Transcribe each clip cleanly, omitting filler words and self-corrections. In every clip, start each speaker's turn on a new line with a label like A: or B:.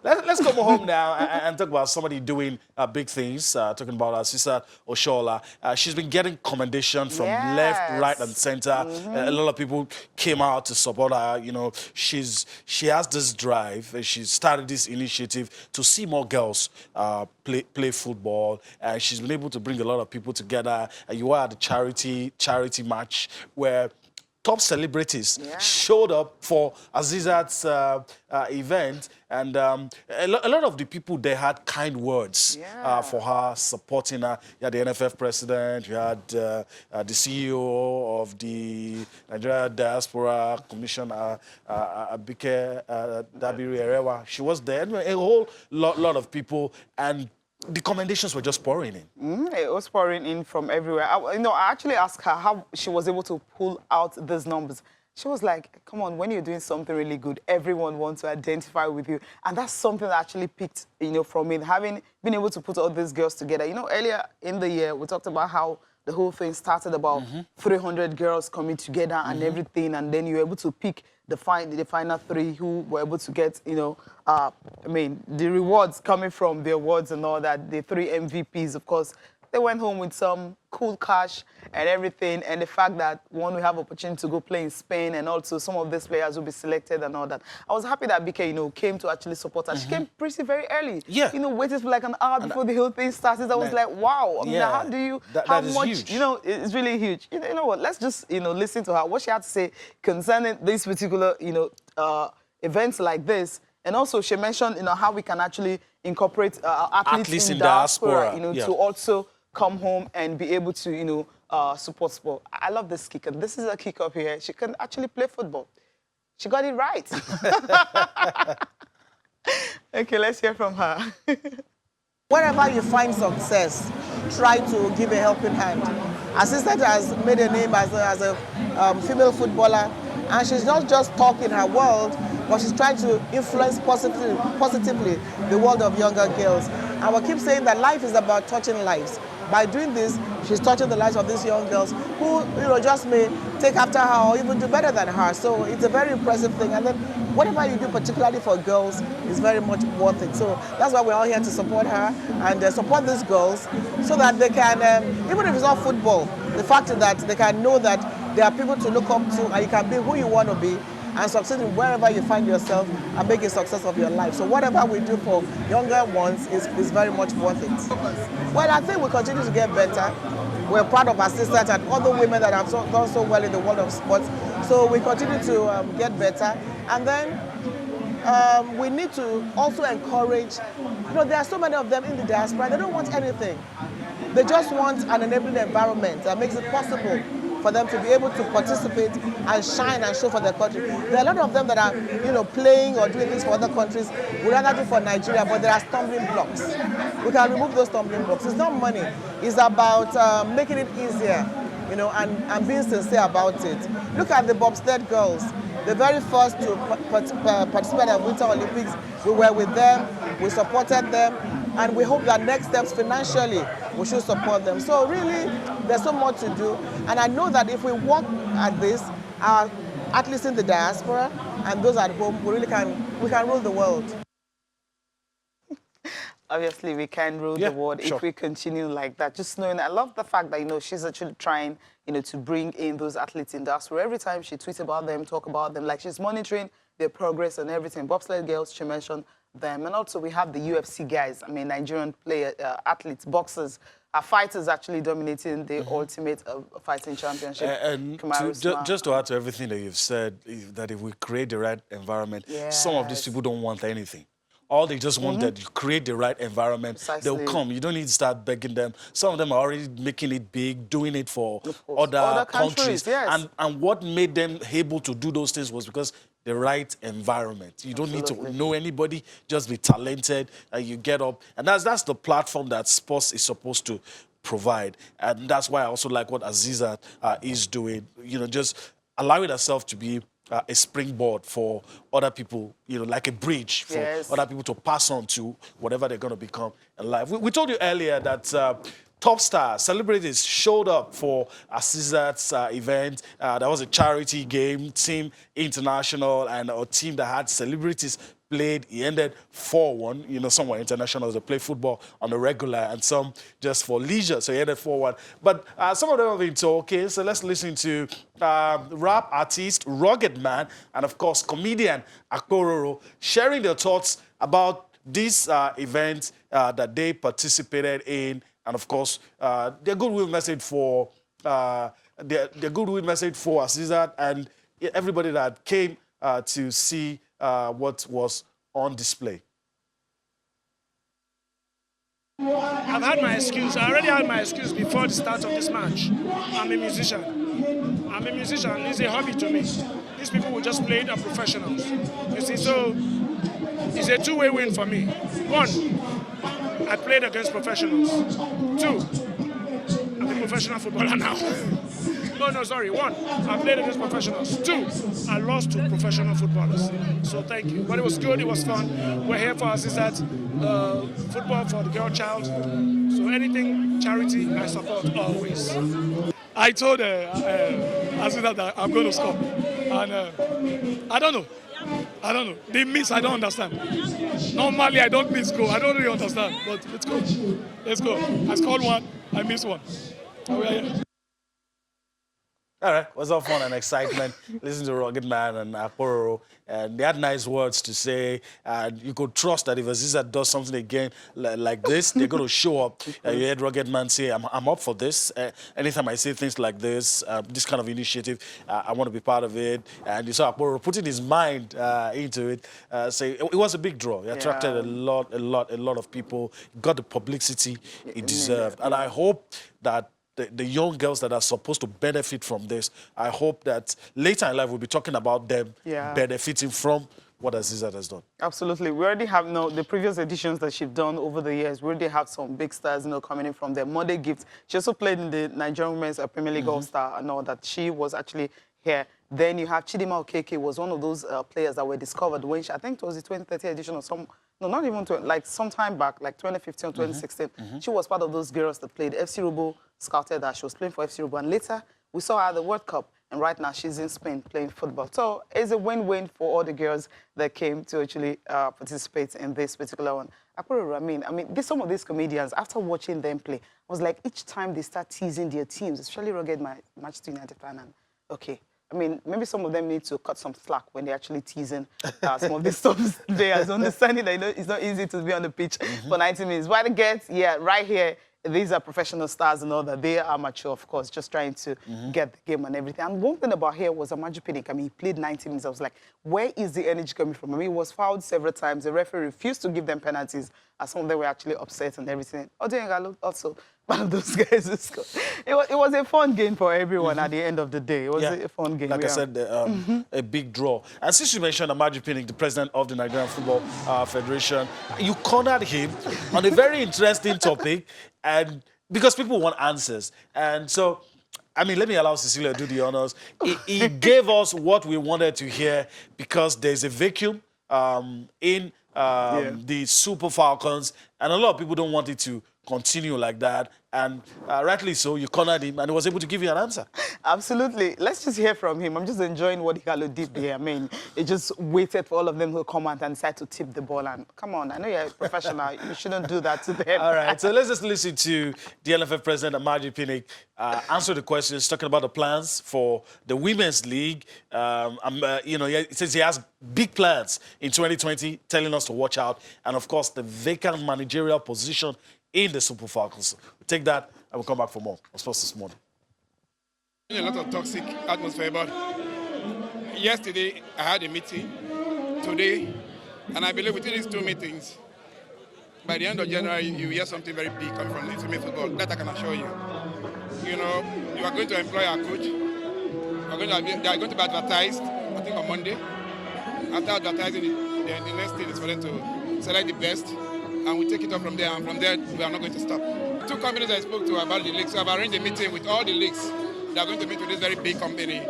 A: Let's come home now and talk about somebody doing big things. Talking about our sister Oshola. She's been getting commendation from left, right, and center. A lot of people came out to support her. You know, she has this drive. She started this initiative to see more girls play football. She's been able to bring a lot of people together. You were at the charity match where top celebrities showed up for Azizat's event, and a lot of the people, they had kind words for her, supporting her. You had the NFF president, you had the CEO of the Nigeria Diaspora Commission, Abike Dabiri Erewa. She was there, a whole lot of people, and the commendations were just pouring in.
B: It was pouring in from everywhere. I actually asked her how she was able to pull out these numbers. She was like, come on, when you're doing something really good, everyone wants to identify with you. And that's something that actually picked, from me, having been able to put all these girls together. Earlier in the year, we talked about how the whole thing started about 300 girls coming together and everything, and then you were able to pick the final 3 who were able to get, the rewards coming from the awards and all that. The 3 MVPs, of course, they went home with some cool cash and everything, and the fact that one will have opportunity to go play in Spain, and also some of these players will be selected and all that. I was happy that BK, came to actually support her. She came pretty very early.
A: Yeah.
B: Waited for like an hour before the whole thing started. I was like, wow. I mean, how do you, how much,
A: huge.
B: It's really huge. You know what, let's just, listen to her, what she had to say concerning this particular, events like this. And also she mentioned, how we can actually incorporate athletes in diaspora, to also come home and be able to, support sport. I love this kicker. This is a kicker up here. She can actually play football. She got it right. Okay, let's hear from her.
C: Wherever you find success, try to give a helping hand. Our sister has made a name as a female footballer, and she's not just talking her world, but she's trying to influence positively the world of younger girls. And we keep saying that life is about touching lives. By doing this, she's touching the lives of these young girls who, just may take after her or even do better than her. So it's a very impressive thing. And then whatever you do, particularly for girls, is very much worth it. So that's why we're all here to support her and support these girls so that they can, even if it's not football, the fact that they can know that there are people to look up to and you can be who you want to be and succeed in wherever you find yourself and make a success of your life. So whatever we do for younger ones is very much worth it. Well, I think we continue to get better. We're proud of our sisters and other women that have done so well in the world of sports. So we continue to get better. And then we need to also encourage, there are so many of them in the diaspora, they don't want anything. They just want an enabling environment that makes it possible for them to be able to participate and shine and show for their country. There are a lot of them that are, playing or doing things for other countries. We rather do for Nigeria, but there are stumbling blocks. We can remove those stumbling blocks. It's not money. It's about making it easier, and being sincere about it. Look at the bobsled girls. The very first to participate at the Winter Olympics, we were with them, we supported them, and we hope that next steps financially, we should support them. So really, there's so much to do. And I know that if we work at this, at least in the diaspora and those at home, we can rule the world.
B: Obviously, we can rule the world if we continue like that. Just knowing, I love the fact that, she's actually trying, to bring in those athletes in diaspora. Every time she tweets about them, talk about them, like she's monitoring their progress and everything. Bobsled girls, she mentioned them. And also we have the UFC guys, Nigerian athletes, boxers, fighters actually dominating the Ultimate Fighting Championship.
A: And just to add to everything that you've said, that if we create the right environment, some of these people don't want anything. All they just want that you create the right environment, they'll come. You don't need to start begging them. Some of them are already making it big, doing it for other countries.
B: Yes.
A: And what made them able to do those things was because the right environment. You don't need to know anybody, just be talented, and you get up. And that's the platform that sports is supposed to provide. And that's why I also like what Aziza is doing, just allowing herself to be a springboard for other people, like a bridge for other people to pass on to whatever they're going to become in life. We told you earlier that top stars, celebrities showed up for Asisat's event. There was a charity game, Team International, and a team that had celebrities played. He ended 4-1. You know, some were internationals, they play football on the regular, and some just for leisure. So he ended 4-1. But some of them have been talking. So let's listen to rap artist, Rugged Man, and of course, comedian Akpororo sharing their thoughts about this event that they participated in, and of course, their goodwill message for their goodwill message for Asisat and everybody that came to see what was on display.
D: I've had my excuse. I already had my excuse before the start of this match. I'm a musician. It's a hobby to me. These people who just played are professionals. You see, so it's a two-way win for me. One, I played against professionals. Two, I'm a professional footballer now. No, sorry. One, I played against professionals. Two, I lost to professional footballers. So thank you. But it was good. It was fun. We're here for Asisat, football for the girl child. So anything charity, I support always. I told Asisat that I'm going to score. And I don't know. They miss, I don't understand. Normally, I don't miss goal. I don't really understand. But let's go. Let's go. I scored one. I missed one. We are here.
A: All right, it was all fun and excitement. Listen to Rugged Man and Akpororo, and they had nice words to say. And you could trust that if Asisat does something again like this, they're going to show up. You heard Rugged Man say, I'm up for this. Anytime I say things like this kind of initiative, I want to be part of it. And you saw Akpororo putting his mind into it. Say it was a big draw. It attracted a lot of people. Got the publicity it deserved. And I hope that the young girls that are supposed to benefit from this, I hope that later in life we'll be talking about them benefiting from what Asisat has done.
B: Absolutely. We already have the previous editions that she's done over the years. We already have some big stars, coming in from there. Monday Gift. She also played in the Nigerian Women's Premier League All-Star and all that. She was actually here. Then you have Chidima Okeke, was one of those players that were discovered when I think it was the 2013 edition or not even like some time back, like 2015 or 2016. She was part of those girls that played. FC Robo scouted her. She was playing for FC Robo, and later we saw her at the World Cup, and right now she's in Spain playing football. So it's a win-win for all the girls that came to actually participate in this particular one. I mean, some of these comedians, after watching them play, I was like, each time they start teasing their teams, especially Rugged Manchester United fan, and okay. I mean, maybe some of them need to cut some slack when they're actually teasing some of these stuff. They are understanding that it's not easy to be on the pitch for 90 minutes. But again, right here, these are professional stars and all that. They are mature, of course, just trying to get the game and everything. And one thing about here was Amaju Pinnick. I mean, he played 90 minutes. I was like, where is the energy coming from? I mean, he was fouled several times. The referee refused to give them penalties, as some of them were actually upset and everything. Odengalo also, one of those guys who scored. It was a fun game for everyone at the end of the day. It was a fun game.
A: Like I said, a big draw. And since you mentioned Amaju Pinnick, the president of the Nigerian Football Federation, you cornered him on a very interesting topic, and because people want answers. And so, I mean, let me allow Cecilia to do the honors. He gave us what we wanted to hear, because there's a vacuum in the Super Falcons, and a lot of people don't want it to continue like that. And rightly so, you cornered him, and he was able to give you an answer.
B: Absolutely. Let's just hear from him. I'm just enjoying what Igalo did there. I mean, he just waited for all of them to come out and decide to tip the ball. And come on, I know you're a professional. You shouldn't do that to them.
A: All right, so let's just listen to the NFF president, Amaju Pinnick, answer the questions, talking about the plans for the Women's League. He says he has big plans in 2020, telling us to watch out. And, of course, the vacant managerial position in the Super Falcons. We'll take that and we'll come back for more on Sports This Morning.
E: A lot of toxic atmosphere, but yesterday I had a meeting, today, and I believe within these two meetings, by the end of January, you hear something very big coming from the female football. That I can assure you. You are going to employ our coach. They are going to be advertised, I think on Monday. After advertising, the next thing is for them to select the best. And we take it up from there, and from there, we are not going to stop. Two companies I spoke to about the leagues, so I've arranged a meeting with all the leagues. They are going to meet with this very big company,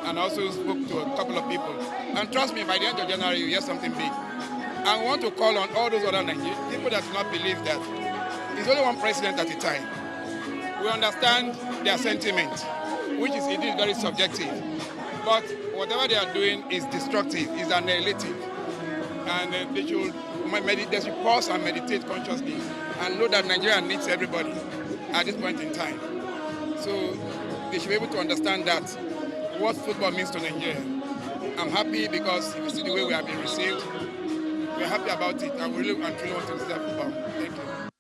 E: and also spoke to a couple of people. And trust me, by the end of January, you hear something big. I want to call on all those other Nigerian people that do not believe that there's only one president at a time. We understand their sentiment, which is indeed very subjective. But whatever they are doing is destructive, is annihilative. And they should pause and meditate consciously and know that Nigeria needs everybody at this point in time. So they should be able to understand that what football means to Nigeria. I'm happy because if you see the way we have been received, we're happy about it and we really and truly want to see that football. Thank you.